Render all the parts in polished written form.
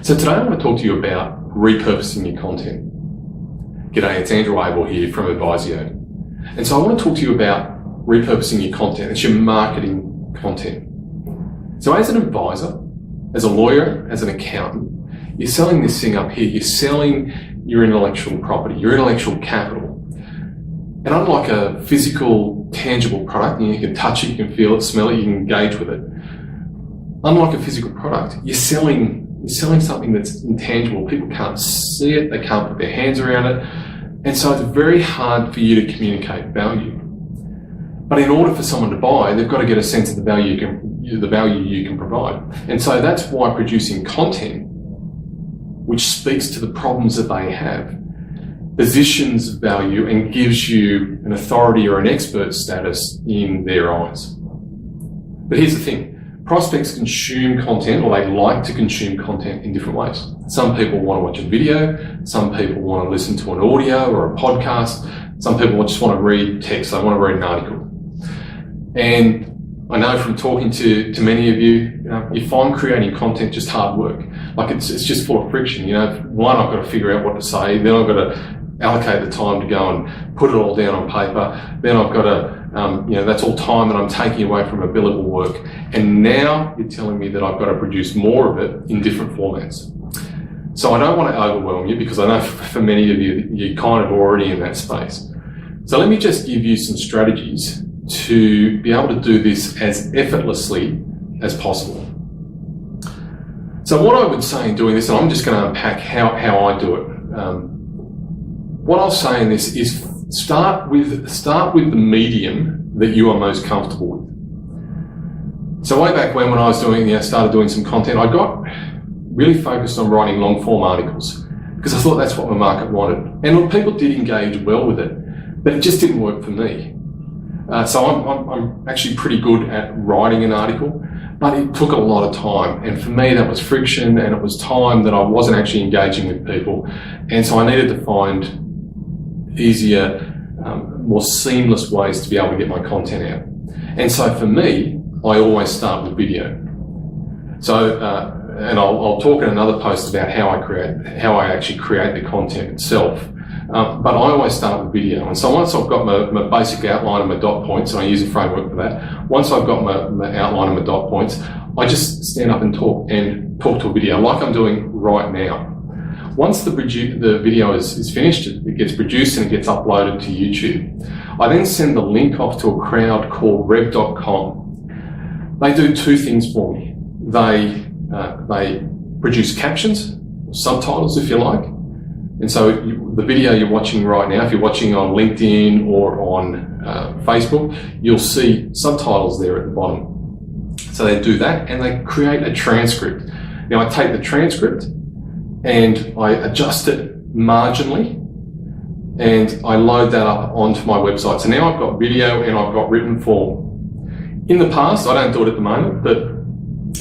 So today I want to talk to you about repurposing your content. G'day, it's Andrew Abel here from Advisio. And so I want to talk to you about repurposing your content. It's your marketing content. So as an advisor, as a lawyer, as an accountant, you're selling this thing up here. You're selling your intellectual property, your intellectual capital. And unlike a physical, tangible product, you can touch it, you can feel it, smell it, you can engage with it. Unlike a physical product, you're selling something that's intangible. People can't see it, they can't put their hands around it, and so it's very hard for you to communicate value. But in order for someone to buy, they've got to get a sense of the value you can provide. And so that's why producing content which speaks to the problems that they have positions value and gives you an authority or an expert status in their eyes. But here's the thing. Prospects consume content, or they like to consume content in different ways. Some people want to watch a video, some people want to listen to an audio or a podcast, some people just want to read text, they want to read an article. And I know from talking to many of you, you find creating content just hard work. Like it's just full of friction. One, I've got to figure out what to say, then I've got to allocate the time to go and put it all down on paper, then I've got to that's all time that I'm taking away from a billable work. And now you're telling me that I've got to produce more of it in different formats. So I don't want to overwhelm you, because I know for many of you, you're kind of already in that space. So let me just give you some strategies to be able to do this as effortlessly as possible. So what I would say in doing this, and I'm just going to unpack how I do it. What I'll say in this is start with the medium that you are most comfortable with. So way back when I was started doing some content, I got really focused on writing long form articles because I thought that's what my market wanted. And look, people did engage well with it, but it just didn't work for me. So I'm actually pretty good at writing an article, but it took a lot of time. And for me, that was friction, and it was time that I wasn't actually engaging with people. And so I needed to find easier, more seamless ways to be able to get my content out. And so for me, I always start with video. So, and I'll talk in another post about how I actually create the content itself. But I always start with video. And so once I've got my basic outline and my dot points, and I use a framework for that, once I've got my outline and my dot points, I just stand up and talk to a video like I'm doing right now. Once the video is finished, it gets produced and it gets uploaded to YouTube. I then send the link off to a crowd called rev.com. They do two things for me. They produce captions, subtitles if you like. And so the video you're watching right now, if you're watching on LinkedIn or on Facebook, you'll see subtitles there at the bottom. So they do that, and they create a transcript. Now I take the transcript and I adjust it marginally, and I load that up onto my website. So now I've got video and I've got written form. In the past, I don't do it at the moment, but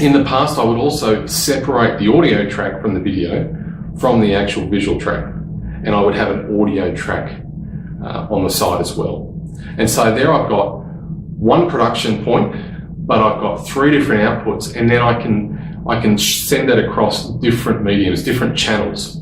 in the past I would also separate the audio track from the video from the actual visual track, and I would have an audio track on the side as well. And so there I've got one production point, but I've got three different outputs, and then I can send that across different mediums, different channels.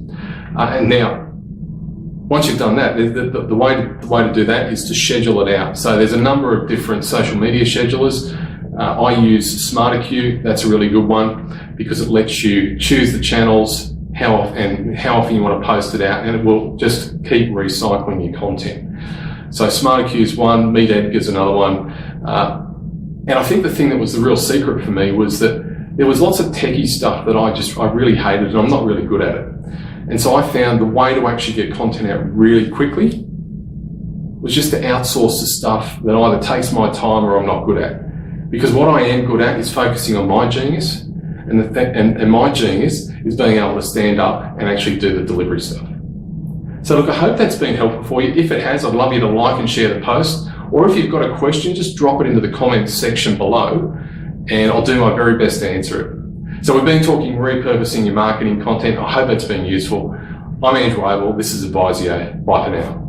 And now, once you've done that, the way to do that is to schedule it out. So there's a number of different social media schedulers. I use SmarterQueue. That's a really good one because it lets you choose the channels, how often you want to post it out, and it will just keep recycling your content. So SmarterQueue is one, MeetEdgar is another one. And I think the thing that was the real secret for me was that there was lots of techie stuff that I really hated, and I'm not really good at it. And so I found the way to actually get content out really quickly was just to outsource the stuff that either takes my time or I'm not good at. Because what I am good at is focusing on my genius, and my genius is being able to stand up and actually do the delivery stuff. So look, I hope that's been helpful for you. If it has, I'd love you to like and share the post. Or if you've got a question, just drop it into the comments section below, and I'll do my very best to answer it. So we've been talking repurposing your marketing content. I hope it's been useful. I'm Andrew Abel. This is Advisio. Bye for now.